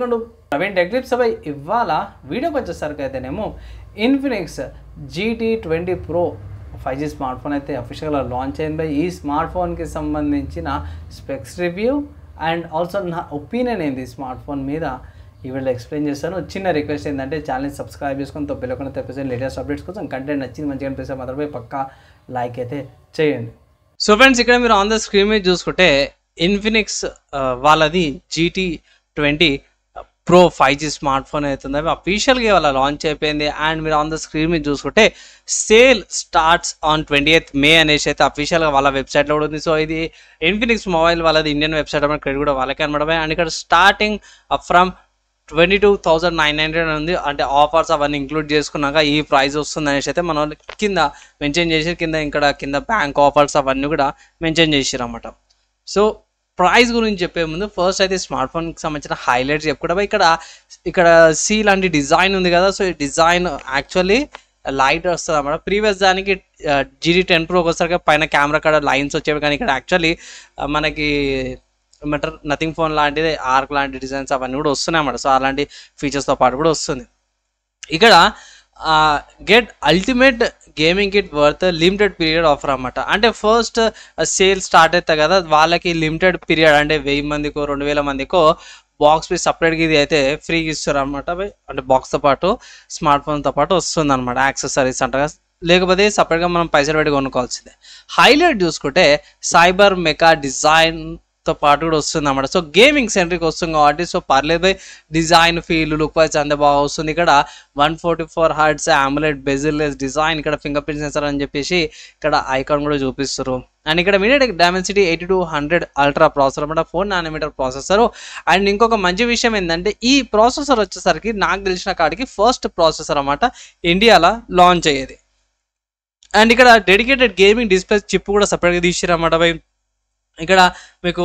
Praveen tech tips అవి ఇవాళ వీడియోకి వచ్చేసరికి అయితేనేమో Infinix GT20 Pro 5G smart phone అయితే అఫీషియల్గా లాంచ్ అయింది. ఈ స్మార్ట్ ఫోన్కి సంబంధించిన స్పెక్స్ రివ్యూ అండ్ ఆల్సో నా ఒపీనియన్ ఏంది స్మార్ట్ ఫోన్ మీద ఈ వీడియోలో ఎక్స్ప్లెయిన్ చేస్తాను. చిన్న రిక్వెస్ట్ ఏంటంటే ఛానల్ని సబ్స్క్రైబ్ చేసుకొని తప్పకుండా తెప్పిస్తే లేటెస్ట్ అప్డేట్స్ కోసం కంటెంట్ నచ్చింది మంచిగా అనిపిస్తే మాత్రమే పక్కా లైక్ అయితే చేయండి. సో ఫ్రెండ్స్, ఇక్కడ మీరు ఆన్ ద స్క్రీన్ మీద చూసుకుంటే ఇన్ఫినిక్స్ వాళ్ళది GT20 Pro 5G smart phone అవుతుంది. అవి అఫీషియల్గా వాళ్ళ లాంచ్ అయిపోయింది. అండ్ మీరు ఆన్ ద స్క్రీన్ మీద చూసుకుంటే sale starts on 28th May అనేసి అయితే అఫీషియల్గా వాళ్ళ వెబ్సైట్లో కూడా ఉంది. సో ఇది ఇన్ఫినిక్స్ మొబైల్ వాళ్ళది ఇండియన్ వెబ్సైట్ అన్నమాట, క్రెడిట్ కూడా వాళ్ళకే అనమాట. అండ్ ఇక్కడ స్టార్టింగ్ ఫ్రమ్ 22,900 ఉంది. అంటే ఆఫర్స్ అవన్నీ ఇంక్లూడ్ చేసుకున్నాక ఈ ప్రైస్ వస్తుంది అనేసి అయితే మన వాళ్ళు కింద మెన్షన్ చేసి కింద బ్యాంక్ ఆఫర్స్ అవన్నీ కూడా మెన్షన్ చేసారు అన్నమాట. సో ప్రైస్ గురించి చెప్పే ముందు ఫస్ట్ అయితే స్మార్ట్ ఫోన్కి సంబంధించిన హైలైట్స్ చెప్పుకుంటా. ఇక్కడ సి లాంటి డిజైన్ ఉంది కదా, సో ఈ డిజైన్ యాక్చువల్లీ లైట్ వస్తుంది అన్నమాట. ప్రీవియస్ దానికి GT10 Pro వచ్చేసరికి పైన కెమెరా కాడ లైన్స్ వచ్చేవి, కానీ ఇక్కడ యాక్చువల్లీ మనకి ఏమంటారు నథింగ్ ఫోన్ లాంటిది ఆర్క్ లాంటి డిజైన్స్ అవన్నీ కూడా వస్తున్నాయి అన్నమాట. సో అలాంటి ఫీచర్స్తో పాటు కూడా వస్తుంది. ఇక్కడ get ultimate gaming kit worth limited period offer అన్నమాట. అంటే ఫస్ట్ సేల్ స్టార్ట్ అవుతాయి కదా, వాళ్ళకి లిమిటెడ్ పీరియడ్ అంటే 1000 మందికో 2000 మందికో బాక్స్ పీ సపరేట్గా ఇది అయితే ఫ్రీగా ఇస్తారు అనమాట. అంటే బాక్స్తో పాటు స్మార్ట్ ఫోన్తో పాటు వస్తుంది అనమాట, యాక్సెసరీస్ అంటగా. లేకపోతే సపరేట్గా మనం పైసలు పెట్టి కొనుక్కోవాల్సిందే. హైలైట్ చూసుకుంటే సైబర్ మెకా డిజైన్ తో పాటు కూడా వస్తుంది అన్నమాట. సో గేమింగ్ సెంట్రిక్ వస్తుంది కాబట్టి సో పర్లేదు, డిజైన్ ఫీల్ లుక్ వైజ్ అంతే బాగా వస్తుంది. ఇక్కడ 144 Hz AMOLED బెజిల్లెస్ డిజైన్, ఇక్కడ ఫింగర్ ప్రింట్ సెన్సర్ అని చెప్పేసి ఇక్కడ ఐకాన్ కూడా చూపిస్తారు. అండ్ ఇక్కడ MediaTek Dimensity 8200 అల్ట్రా ప్రాసెసర్ అన్నమాట, 4 nm ప్రాసెసర్. అండ్ ఇంకొక మంచి విషయం ఏంటంటే ఈ ప్రాసెసర్ వచ్చేసరికి నాకు తెలిసిన కాడికి ఫస్ట్ ప్రాసెసర్ అన్నమాట ఇండియాలో లాంచ్ అయ్యేది. అండ్ ఇక్కడ డెడికేటెడ్ గేమింగ్ డిస్ప్లే చిప్ కూడా సపరేట్గా తీసిరు అన్నమాట. ఇక్కడ మీకు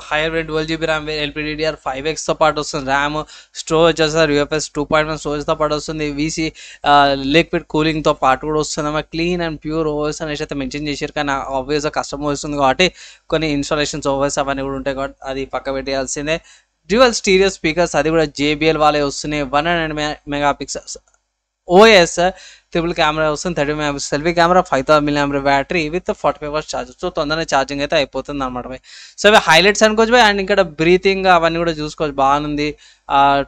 హైయర్ వేరియంట్ 12GB ర్యామ్ LPDDR5Xతో పాటు వస్తుంది. ర్యామ్ స్టోరేజ్ వచ్చేసరి UFS 2.1 స్టోరేజ్తో పాటు వస్తుంది. VC లిక్విడ్ కూలింగ్తో పాటు కూడా వస్తుంది. క్లీన్ అండ్ ప్యూర్ ఓఎస్ అనేసి అయితే మెన్షన్ చేశారు, కానీ ఆబ్వియస్గా కస్టమ్ వస్తుంది కాబట్టి కొన్ని ఇన్స్టాలేషన్స్ ఓఎస్ అవన్నీ కూడా ఉంటాయి కాబట్టి అది పక్క పెట్టేయాల్సిందే. డ్యూయల్ స్టీరియో స్పీకర్స్ అది కూడా JBL వాళ్ళే వస్తున్నాయి. 100 MP OS ట్రిపుల్ కెమెరా వస్తుంది. 30 MP selfie camera, 5000 mAh battery with 45 watts charger. So తొందరగా ఛార్జింగ్ అయితే అయిపోతుంది అనమాట. సో అవి హైలైట్స్ అనుకోవచ్చు. అండ్ ఇక్కడ బ్రీతింగ్ అవన్నీ కూడా చూసుకోవచ్చు, బాగుంది.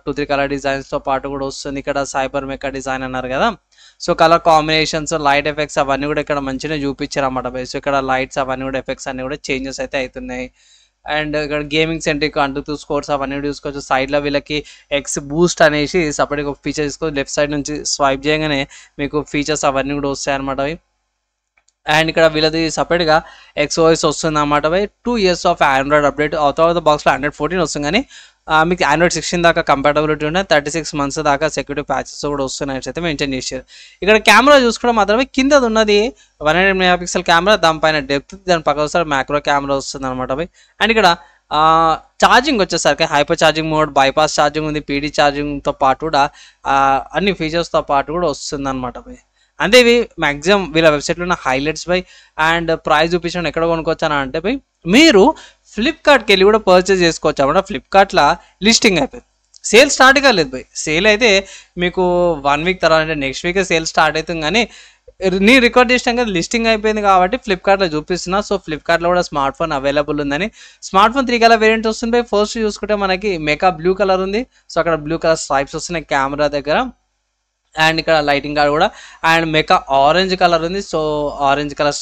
2-3 కలర్ డిజైన్స్తో పాటు కూడా వస్తుంది. ఇక్కడ సైబర్ మెకా డిజైన్ అన్నారు కదా, so colour combinations, light effects అవన్నీ కూడా ఇక్కడ మంచిగా చూపించారు అన్నమాట. సో ఇక్కడ లైట్స్ అవన్నీ కూడా ఎఫెక్ట్స్ అన్ని కూడా చేంజెస్ అయితే అవుతున్నాయి. అండ్ ఇక్కడ గేమింగ్ సెంట్రిక్ అంటూ స్కోర్స్ అవన్నీ చూసుకోవచ్చు. సైడ్లో వీళ్ళకి ఎక్స్ బూస్ట్ అనేసి సపరేట్గా ఒక ఫీచర్ తీసుకోవచ్చు. లెఫ్ట్ సైడ్ నుంచి స్వైప్ చేయగానే మీకు ఫీచర్స్ అవన్నీ కూడా వస్తాయి అనమాట. అండ్ ఇక్కడ వీళ్ళది సపరేట్గా XOS వస్తుంది అన్నమాట. 2 years ఆఫ్ ఆండ్రాయిడ్ అప్డేట్ తర్వాత బాక్స్లో Android 14 వస్తుంది, కానీ మీకు Android 16 దాకా కంపాటబిలిటీ ఉన్నాయి. 36 months దాకా సెక్యూరిటీ ప్యాచెస్ కూడా వస్తున్నాయి అయితే మెన్షన్ చేశారు. ఇక్కడ కెమెరా చూసుకోవడం మాత్రమే కింద ఉన్నది 100 MP కెమెరా, దానిపైన డెప్త్, దాని పక్క వస్తారు మ్యాక్రో కెమెరా వస్తుంది అనమాట. అండ్ ఇక్కడ ఛార్జింగ్ వచ్చేసరికి hyper charging mode, bypass charging ఉంది, PD ఛార్జింగ్తో పాటు కూడా అన్ని ఫీచర్స్తో పాటు కూడా వస్తుంది అనమాట. అంతే ఇవి మ్యాక్సిమం వీళ్ళ వెబ్సైట్లో ఉన్న హైలైట్స్ అండ్ ప్రైస్ చూపించడం ఎక్కడ కొనుక్కోవచ్చాను అంటే మీరు ఫ్లిప్కార్ట్కి వెళ్ళి కూడా పర్చేస్ చేసుకోవచ్చు అన్నమాట. ఫ్లిప్కార్ట్లో లిస్టింగ్ అయిపోయింది, సేల్ స్టార్ట్ కాలేదు సేల్ అయితే మీకు 1 week తర్వాత అంటే నెక్స్ట్ వీకే సేల్ స్టార్ట్ అవుతుంది, కానీ నీ రికార్డ్ చేసినాం కదా లిస్టింగ్ అయిపోయింది కాబట్టి ఫ్లిప్కార్ట్లో చూపిస్తున్నా. సో ఫ్లిప్కార్ట్లో కూడా స్మార్ట్ ఫోన్ అవైలబుల్ ఉందని. స్మార్ట్ ఫోన్ 3 కలర్ వేరియంట్ వస్తుంది. ఫస్ట్ చూసుకుంటే మనకి మెకా బ్లూ కలర్ ఉంది. సో అక్కడ బ్లూ కలర్ స్ట్రైప్స్ వస్తున్నాయి కెమెరా దగ్గర. అండ్ ఇక్కడ లైటింగ్ కార్డ్ కూడా. అండ్ మెకా ఆరెంజ్ కలర్ ఉంది. So orange colour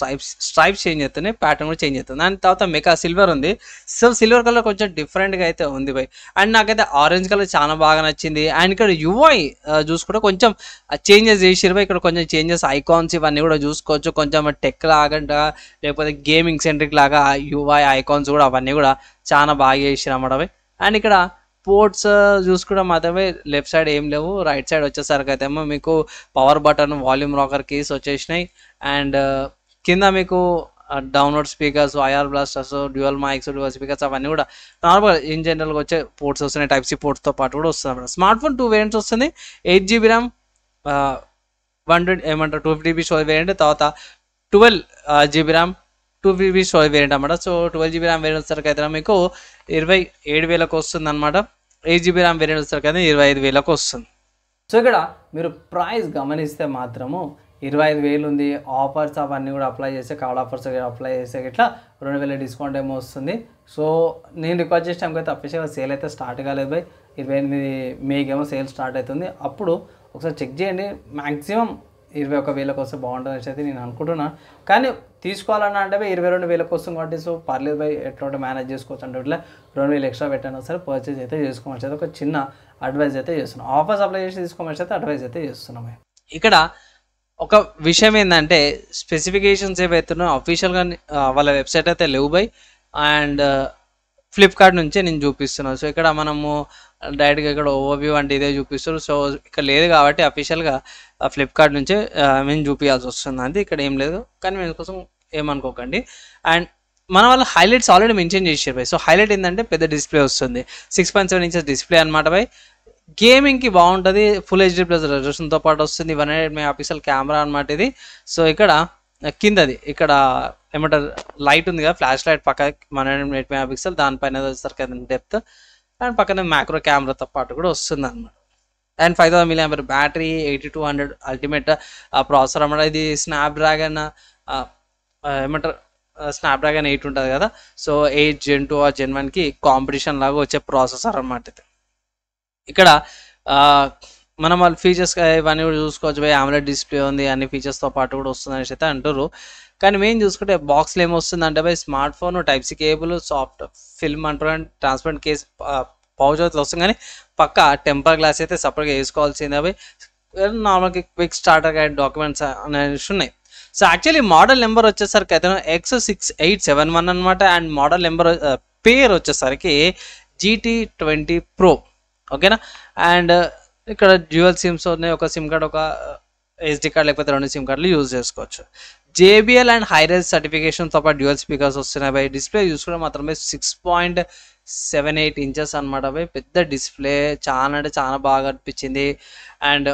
stripes change అవుతున్నాయి, ప్యాటర్న్ కూడా చేంజ్ అవుతుంది. అండ్ తర్వాత మెకా సిల్వర్ ఉంది. సో సిల్వర్ కలర్ కొంచెం డిఫరెంట్గా అయితే ఉంది అండ్ నాకైతే ఆరెంజ్ కలర్ చాలా బాగా నచ్చింది. అండ్ ఇక్కడ UI చూసుకుంటే కొంచెం చేంజెస్ చేసిరు. ఇక్కడ కొంచెం చేంజెస్ ఐకాన్స్ ఇవన్నీ కూడా చూసుకోవచ్చు. కొంచెం టెక్ లాగా లేకపోతే గేమింగ్ సెంట్రిక్ లాగా UI ఐకాన్స్ కూడా అవన్నీ కూడా చాలా బాగా చేసిరు అన్నమాట. అండ్ ఇక్కడ పోర్ట్స్ చూసుకుంటే మాత్రమే లెఫ్ట్ సైడ్ ఏం లేవు. రైట్ సైడ్ వచ్చేసరికి అయితే మీకు power button, volume rocker keys వచ్చేసినాయి. అండ్ కింద మీకు download speakers, IR blasters, dual mics, dual speakers అవన్నీ కూడా నార్మల్ ఇన్ జనరల్గా వచ్చే పోర్ట్స్ వస్తున్నాయి. Type-C పోర్ట్స్తో పాటు కూడా వస్తుంది అన్నమాట. స్మార్ట్ ఫోన్ 2 వేరియంట్స్ వస్తుంది. 8GB RAM, 250GB storage variant, తర్వాత 12GB RAM, 2GB storage variant అన్నమాట. సో 12GB ర్యామ్ వేరియంట్ వచ్చేసరికి అయితే మీకు 27,000కి వస్తుంది అనమాట. 8 GB ర్యామ్ వేరియంట్ వచ్చేసరికి అయితే 25,000కు వస్తుంది. సో ఇక్కడ మీరు ప్రైస్ గమనిస్తే మాత్రము 25,000 ఉంది. ఆఫర్స్ అవన్నీ కూడా అప్లై చేస్తే కార్డ్ ఆఫర్స్ అప్లై చేస్తే ఇట్లా 2,000 డిస్కౌంట్ ఏమో వస్తుంది. సో నేను రిక్వెస్ట్ చేసే టైంకి అయితే అఫీషియల్గా సేల్ అయితే స్టార్ట్ కాలేదు బై. 28 మేకేమో సేల్ స్టార్ట్ అవుతుంది. అప్పుడు ఒకసారి చెక్ చేయండి. మ్యాక్సిమం 21,000కి వస్తే బాగుంటుంది అయితే నేను అనుకుంటున్నాను. కానీ తీసుకోవాలన్నా అంటే 22,000కి వస్తుంది కాబట్టి సో పర్లేదు బై, ఎట్లా మేనేజ్ చేసుకోవచ్చు అంటే ఇట్లా 2,000 ఎక్స్ట్రా పెట్టాను సరే పర్చేజ్ అయితే చేసుకోవచ్చు. అయితే ఒక చిన్న అడ్వైజ్ అయితే చేస్తున్నాం. ఆఫర్స్ అప్లై చేసి తీసుకోవచ్చు అయితే అడ్వైజ్ అయితే చేస్తున్నాం. ఇక్కడ ఒక విషయం ఏంటంటే స్పెసిఫికేషన్స్ ఏవైతున్నాయో అఫీషియల్గా వాళ్ళ వెబ్సైట్ అయితే లేవు బై. అండ్ ఫ్లిప్కార్ట్ నుంచే నేను చూపిస్తున్నాను. సో ఇక్కడ మనము డైరెక్ట్గా ఇక్కడ ఓవర్వ్యూ అంటే ఇదే చూపిస్తారు. సో ఇక్కడ లేదు కాబట్టి అఫీషియల్గా ఫ్లిప్కార్ట్ నుంచే మేము చూపించాల్సి వస్తుంది. అంతే, ఇక్కడ ఏం లేదు. కానీ మేము కోసం ఏమనుకోకండి. అండ్ మన వాళ్ళు హైలైట్స్ ఆల్రెడీ మెన్షన్ చేసారు బై. సో హైలైట్ ఏంటంటే పెద్ద డిస్ప్లే వస్తుంది, 6.7 ఇంచెస్ డిస్ప్లే అనమాట బై. గేమింగ్కి బాగుంటుంది. ఫుల్ హెచ్డీ ప్లస్ రెజల్యూషన్తో పాటు వస్తుంది. 108 మెగాపిక్సెల్ కెమెరా అనమాట ఇది. సో ఇక్కడ కిందది ఇక్కడ ఏమంటారు లైట్ ఉంది కదా, ఫ్లాష్ లైట్ పక్క 108 మెగాపిక్సెల్, దానిపైన వచ్చేసరికి డెప్త్ అండ్ పక్కన మ్యాక్రో కెమెరాతో పాటు కూడా వస్తుంది అనమాట. And 5000 mAh battery, 8200 ultimate processor అనమాట. ఇది స్నాప్డ్రాగన్ ఏమంటారు స్నాప్డ్రాగన్ 8 ఉంటుంది కదా. సో 8 Gen 2 ఆ Gen 1కి కాంపిటీషన్ లాగా వచ్చే ప్రాసెసర్ అనమాట ఇది. ఇక్కడ మనం వాళ్ళ ఫీచర్స్ ఇవన్నీ కూడా చూసుకోవచ్చు బై. AMOLED డిస్ప్లే ఉంది, అన్ని ఫీచర్స్తో పాటు కూడా వస్తుంది అనేసి అయితే అంటారు. కానీ మేము చూసుకుంటే బాక్స్లో ఏమొస్తుంది అంటే బై smart phone, type C cable, soft film అంటారు అండ్ ట్రాన్స్పరెంట్ కేస్ పౌచ్ అయితే వస్తుంది. కానీ పక్క టెంపర్ గ్లాస్ అయితే సపరేట్గా వేసుకోవాల్సిందే బై. నార్మల్గా క్విక్ స్టార్టర్ గైడ్ డాక్యుమెంట్స్ అనేసి ఉన్నాయి. సో యాక్చువల్లీ మోడల్ నెంబర్ వచ్చేసరికి అయితే X6871 అనమాట. అండ్ మోడల్ నెంబర్ పేరు వచ్చేసరికి GT20 Pro, ఓకేనా. అండ్ ఇక్కడ డ్యూయల్ సిమ్స్ ఉన్నాయి. ఒక సిమ్ కార్డ్, ఒక SD కార్డ్, లేకపోతే 2 సిమ్ కార్డులు యూజ్ చేసుకోవచ్చు. JBL అండ్ హైరేజ్ సర్టిఫికేషన్తో పాటు డ్యూయల్ స్పీకర్స్ వస్తున్నాయి బై. డిస్ప్లే చూసుకుంటే మాత్రమే 6.78 ఇంచెస్ అనమాట బై. పెద్ద డిస్ప్లే, చాలా అంటే చాలా బాగా అనిపించింది. అండ్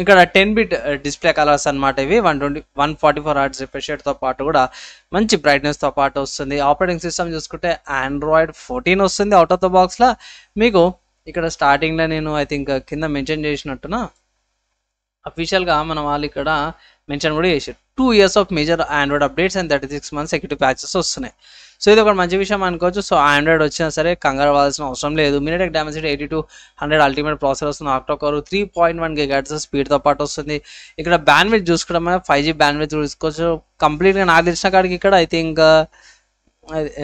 ఇక్కడ 10-bit డిస్ప్లే కలర్స్ అనమాట ఇవి. 144 Hz రిఫ్రెష్ రేట్తో పాటు కూడా మంచి బ్రైట్నెస్తో పాటు వస్తుంది. ఆపరేటింగ్ సిస్టమ్ చూసుకుంటే Android 14 వస్తుంది అవుట్ ఆఫ్ ద బాక్స్లో. మీకు ఇక్కడ స్టార్టింగ్లో నేను ఐ థింక్ కింద మెన్షన్ చేసినట్టున అఫీషియల్గా మన వాళ్ళు ఇక్కడ మెన్షన్ కూడా చేశారు 2 years of major Android updates and 36 months security patches వస్తున్నాయి. సో ఇది ఒక మంచి విషయం అనుకోవచ్చు. సో ఆండ్రాయిడ్ వచ్చినా సరే కంగారు అవ్వాల్సిన అవసరం లేదు. MediaTek Dimensity 8200 అల్టిమేట్ ప్రాసెసర్ వస్తుంది. ఆక్టోకోర్ 3.1 GHz స్పీడ్తో పాటు వస్తుంది. ఇక్కడ బ్యాండ్విడ్త్ చూసుకోవడం 5G బ్యాండ్విడ్త్ చూసుకోవచ్చు. కంప్లీట్గా నాకు తెలిసిన కాడికి ఇక్కడ ఐ థింక్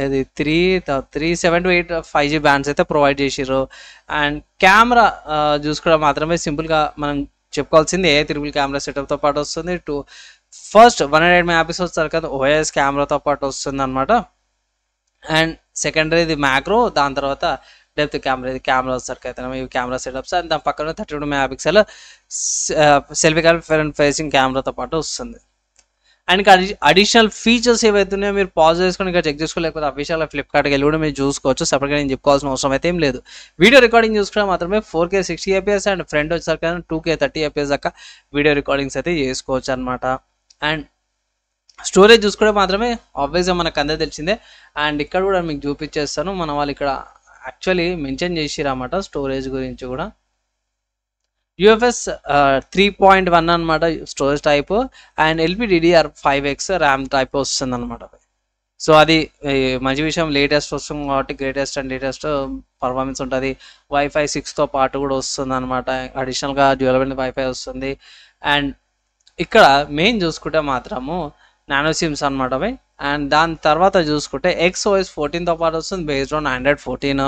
అది 3.7 to 8 5G బ్యాండ్స్ అయితే ప్రొవైడ్ చేసారు. అండ్ కెమెరా చూసుకోవడం మాత్రమే సింపుల్గా మనం చెప్పుకోవాల్సింది ట్రిపుల్ కెమెరా సెటప్తో పాటు వస్తుంది. ఫస్ట్ 108 మెగాపిక్సెల్ తర్వాత OIS కెమెరాతో పాటు వస్తుంది అనమాట. అండ్ సెకండరీ ఇది మ్యాక్రో, దాని తర్వాత డెప్త్ కెమెరా, ఇది కెమెరా వచ్చేసరికి అయితే ఇవి కెమెరా సెటప్స్. అండ్ దాని పక్కన 32 మెగాపిక్సెల్ సెల్ఫీ ఫ్రంట్ ఫేసింగ్ కెమెరాతో పాటు వస్తుంది. అండ్ ఇక్కడ అడిషనల్ ఫీచర్స్ ఏవైతున్నాయో మీరు పాజ్ చేసుకొని ఇక్కడ చెక్ చేసుకోలేకపోతే అఫీషియల్గా ఫ్లిప్కార్ట్కి వెళ్ళి కూడా మీరు చూసుకోవచ్చు. సపరేట్గా నేను చెప్పుకోవాల్సిన అవసరం అయితే ఏం లేదు. వీడియో రికార్డింగ్ చూసుకుంటే మాత్రమే 4K 60 fps అండ్ ఫ్రంట్ వచ్చేసరికి 2K 30 fps దాకా వీడియో రికార్డింగ్స్ అయితే చేసుకోవచ్చు అనమాట. అండ్ స్టోరేజ్ చూసుకుంటే మాత్రమే ఆబ్వియస్గా మనకు అందరూ తెలిసిందే. అండ్ ఇక్కడ కూడా మీకు చూపించేస్తాను. మన వాళ్ళు ఇక్కడ యాక్చువల్లీ మెన్షన్ చేసిరన్నమాట స్టోరేజ్ గురించి కూడా. UFS 3.1 అనమాట storage type. And LPDDR5X RAM type వస్తుంది అనమాట. సో అది మంచి విషయం. లేటెస్ట్ వస్తుంది కాబట్టి గ్రేటెస్ట్ అండ్ లేటెస్ట్ పర్ఫార్మెన్స్ ఉంటుంది. Wi-Fi 6తో పాటు కూడా వస్తుంది అనమాట. అడిషనల్గా డ్యూయల్ బ్యాండ్ Wi-Fi వస్తుంది. అండ్ ఇక్కడ మెయిన్ చూసుకుంటే మాత్రము నానో సిమ్స్ అనమాట. అండ్ దాని తర్వాత చూసుకుంటే XOS 14తో పాటు వస్తుంది బేస్డ్ ఆన్ Android 14.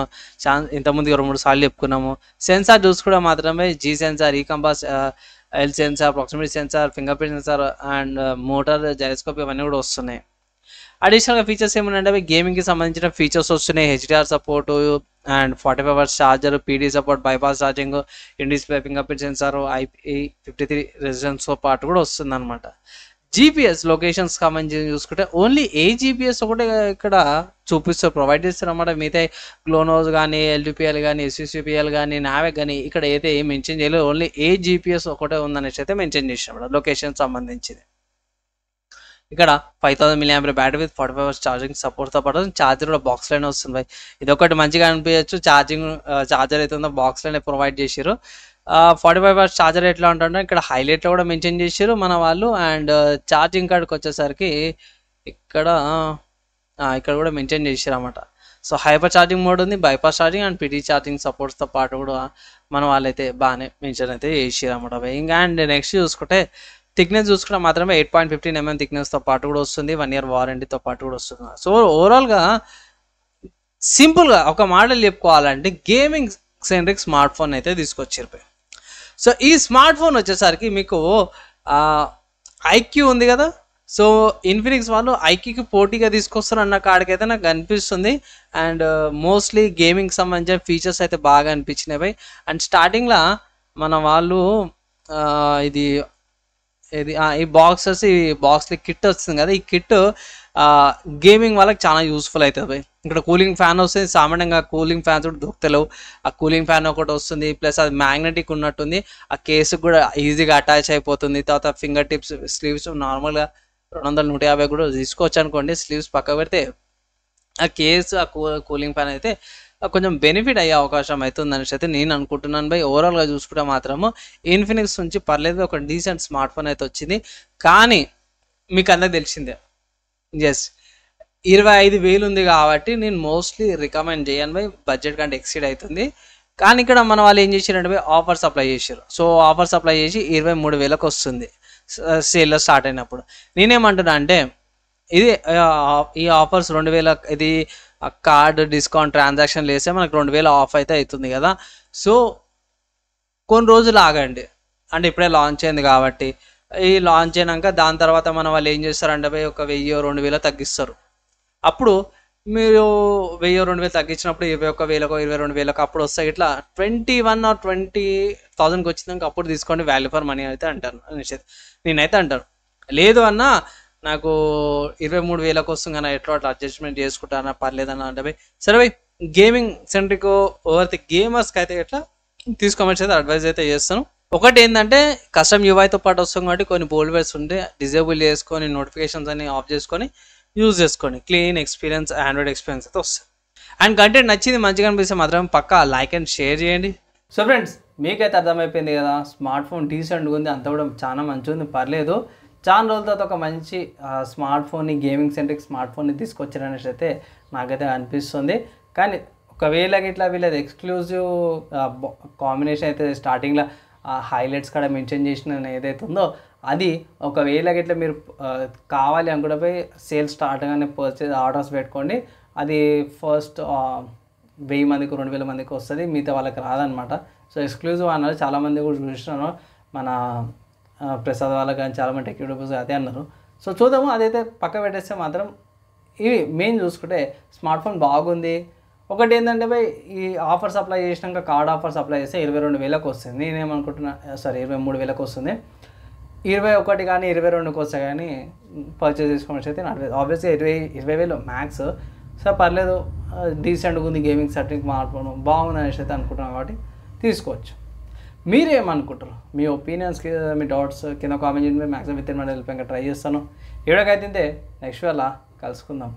ఇంతకుముందు 2-3 సార్లు చెప్పుకున్నాము. సెన్సార్ చూసుకుంటే మాత్రమే G sensor, e compass, L sensor, proximity sensor, fingerprint sensor and motor, gyroscope ఇవన్నీ కూడా వస్తున్నాయి. అడిషనల్గా ఫీచర్స్ ఏమున్నాయంటే గేమింగ్కి సంబంధించిన ఫీచర్స్ వస్తున్నాయి. HDR support and 45 hours charger, PD support, bypass charging, in display finger print censor, IP53 రెసిడెన్స్తో పాటు కూడా వస్తుంది అనమాట. GPS లొకేషన్స్ సంబంధించి చూసుకుంటే ఓన్లీ GPS ఒకటే ఇక్కడ చూపిస్తారు, ప్రొవైడ్ చేస్తారు అన్నమాట. మిగతా గ్లోనోస్ కానీ, LTPL కానీ, SUCPL కానీ, నావెక్ కానీ ఇక్కడ అయితే ఏం మెన్షన్ చేయలేదు. ఓన్లీ GPS ఒకటే ఉందనేసి అయితే మెన్షన్ చేసినప్పుడు లొకేషన్ సంబంధించింది. ఇక్కడ 5000 mAh battery with 45 hours charging సపోర్ట్తో పాటు ఛార్జర్ కూడా బాక్స్లోనే వస్తుంది భయ్. ఇది ఒకటి మంచిగా అనిపించచ్చు. ఛార్జర్ అయితే ఉందో బాక్స్లోనే ప్రొవైడ్ చేసారు. 45 hours ఛార్జర్ ఎట్లా ఉంటుందో ఇక్కడ హైలైట్లో కూడా మెన్షన్ చేసారు మన వాళ్ళు. అండ్ ఛార్జింగ్ కార్డ్కి వచ్చేసరికి ఇక్కడ ఇక్కడ కూడా మెన్షన్ చేసారు అన్నమాట. సో హైపర్ ఛార్జింగ్ మోడ్ ఉంది, bypass charging and PT charging సపోర్ట్స్తో పాటు కూడా మన వాళ్ళైతే బాగానే మెన్షన్ అయితే చేసారు అన్నమాట భయ్. ఇంకా అండ్ నెక్స్ట్ చూసుకుంటే థిక్నెస్ చూసుకుంటే మాత్రమే 8.15 mm థిక్నెస్తో పాటు కూడా వస్తుంది, 1 year వారంటీతో పాటు కూడా వస్తుంది. సో ఓవరాల్గా సింపుల్గా ఒక మోడల్ చెప్పుకోవాలంటే గేమింగ్ సెంట్రిక్ స్మార్ట్ ఫోన్ అయితే తీసుకొచ్చారు. సో ఈ స్మార్ట్ ఫోన్ వచ్చేసరికి మీకు ఐక్యూ ఉంది కదా, సో ఇన్ఫినిక్స్ వాళ్ళు ఐక్యూకి పోటీగా తీసుకొస్తారు అన్న కాడికైతే నాకు అనిపిస్తుంది. అండ్ మోస్ట్లీ గేమింగ్ సంబంధించిన ఫీచర్స్ అయితే బాగా అనిపించినాయి. అండ్ స్టార్టింగ్లో మన వాళ్ళు ఇది ఈ బాక్సెస్ ఈ బాక్స్లో కిట్ వస్తుంది కదా, ఈ కిట్ గేమింగ్ వాళ్ళకి చాలా యూస్ఫుల్ అవుతుంది. ఇక్కడ కూలింగ్ ఫ్యాన్ వస్తుంది, సామాన్యంగా కూలింగ్ ఫ్యాన్స్ కూడా దొరుకుతలేవు. ఆ కూలింగ్ ఫ్యాన్ ఒకటి వస్తుంది, ప్లస్ అది మ్యాగ్నెటిక్ ఉన్నట్టుంది, ఆ కేసు కూడా ఈజీగా అటాచ్ అయిపోతుంది. తర్వాత ఫింగర్ టిప్స్ స్లీవ్స్ నార్మల్గా 200 150 కూడా తీసుకోవచ్చు అనుకోండి. స్లీవ్స్ పక్క పెడితే ఆ కేసు ఆ కూలింగ్ ఫ్యాన్ అయితే కొంచెం బెనిఫిట్ అయ్యే అవకాశం అవుతుంది అనేసి అయితే నేను అనుకుంటున్నాను భయ్. ఓవరాల్గా చూసుకుంటే మాత్రము ఇన్ఫినిక్స్ నుంచి పర్లేదు, ఒక డీసెంట్ స్మార్ట్ ఫోన్ అయితే వచ్చింది. కానీ మీకు అందరికి తెలిసిందే, ఎస్ 25,000 ఉంది కాబట్టి నేను మోస్ట్లీ రికమెండ్ చేయను భయ్, బడ్జెట్ కంటే ఎక్సీడ్ అవుతుంది. కానీ ఇక్కడ మన వాళ్ళు ఏం చేశారంటే భయ్ ఆఫర్స్ అప్లై చేశారు. సో ఆఫర్స్ అప్లై చేసి 23,000కి వస్తుంది సేల్లో స్టార్ట్ అయినప్పుడు. నేనేమంటున్నా అంటే ఇది ఈ ఆఫర్స్ 2,000 ఇది కార్డ్ డిస్కౌంట్ ట్రాన్సాక్షన్ వేస్తే మనకు 2,000 ఆఫ్ అయితే అవుతుంది కదా. సో కొన్ని రోజులు ఆగండి, అంటే ఇప్పుడే లాంచ్ అయింది కాబట్టి. ఈ లాంచ్ అయినాక దాని తర్వాత మన వాళ్ళు ఏం చేస్తారంటే భయ్ ఒక 1,000-2,000 తగ్గిస్తారు. అప్పుడు మీరు 1,000-2,000 తగ్గించినప్పుడు 21,000 22,000 అప్పుడు వస్తాయి. ఇట్లా 21 or 20,000కి వచ్చినాక అప్పుడు తీసుకోండి, వాల్యూ ఫర్ మనీ అయితే అంటాను నేనైతే అంటాను. లేదు అన్న నాకు 23,000కి వస్తుంది కానీ ఎట్లా అట్లా అడ్జస్ట్మెంట్ చేసుకుంటానా పర్లేదన్న అంటే భయ్ సరే భయ్ గేమింగ్ సెంట్రిక్ ఓవర్ ది గేమర్స్కి అయితే ఎట్లా తీసుకోమని అయితే అడ్వైజ్ అయితే చేస్తాను. ఒకటి ఏంటంటే కస్టమ్ యూఐతో పాటు వస్తుంది కాబట్టి కొన్ని బోల్డ్ వర్డ్స్ ఉంటే డిజేబుల్ చేసుకొని నోటిఫికేషన్స్ అన్ని ఆఫ్ చేసుకొని యూజ్ చేసుకోండి. క్లీన్ ఎక్స్పీరియన్స్ ఆండ్రాయిడ్ ఎక్స్పీరియన్స్ అయితే వస్తుంది. అండ్ కంటెంట్ నచ్చింది మంచిగా అనిపిస్తే మాత్రం పక్కా లైక్ అండ్ షేర్ చేయండి. సో ఫ్రెండ్స్ మీకైతే అర్థమైపోయింది కదా, స్మార్ట్ ఫోన్ డీసెంట్గా ఉంది, అంత కూడా చాలా మంచిగా ఉంది, పర్లేదు. చాలా రోజుల తర్వాత ఒక మంచి స్మార్ట్ ఫోన్ని గేమింగ్ సెంట్రిక్ స్మార్ట్ ఫోన్ని తీసుకొచ్చారనేసి అయితే నాకైతే అనిపిస్తుంది. కానీ ఒకవేళ ఇట్లా వీళ్ళది ఎక్స్క్లూజివ్ కాంబినేషన్ అయితే స్టార్టింగ్లో హైలైట్స్ కూడా మెన్షన్ చేసిన ఏదైతే ఉందో అది ఒకవేళ ఇట్లా మీరు కావాలి అనుకుంటే పోయి సేల్ స్టార్ట్ గానే పర్చేజ్ ఆర్డర్స్ పెట్టుకోండి. అది ఫస్ట్ 1000 మందికి 2000 మందికి వస్తుంది, మిగతా వాళ్ళకి రాదనమాట. సో ఎక్స్క్లూజివ్ అన్నారు, చాలామంది కూడా చూసినాను, మన ప్రసాద్ వాళ్ళకి కానీ చాలామంది టెక్ యూట్యూబర్స్ అదే అన్నారు. సో చూద్దాము, అదైతే పక్క పెట్టేస్తే మాత్రం ఇవి మెయిన్ చూసుకుంటే స్మార్ట్ ఫోన్ బాగుంది. ఒకటి ఏంటంటే భయ్ ఈ ఆఫర్స్ అప్లై చేసినాక కార్డ్ ఆఫర్స్ అప్లై చేస్తే 22,000కి వస్తుంది. నేనేమనుకుంటున్నా 23,000కి వస్తుంది. 21 కానీ 22కి వస్తే కానీ పర్చేస్ చేసుకోవచ్చు అయితే నాకు ఆబ్వియస్గా 20,000 మ్యాక్స్. సో పర్లేదు, డీసెంట్గా ఉంది, గేమింగ్ సెట్టింగ్ స్మార్ట్ ఫోన్ బాగుంది అనేసి అయితే అనుకుంటున్నాను కాబట్టి తీసుకోవచ్చు. మీరేమనుకుంటారు? మీ ఒపీనియన్స్కి మీ డౌట్స్ కింద కామెంట్ చేయండి. మ్యాక్సిమం విత్ ఇన్ మన హెల్ప్ ఇంకా ట్రై చేస్తాను. ఏడకైతే నెక్స్ట్ వేళ కలుసుకుందాం.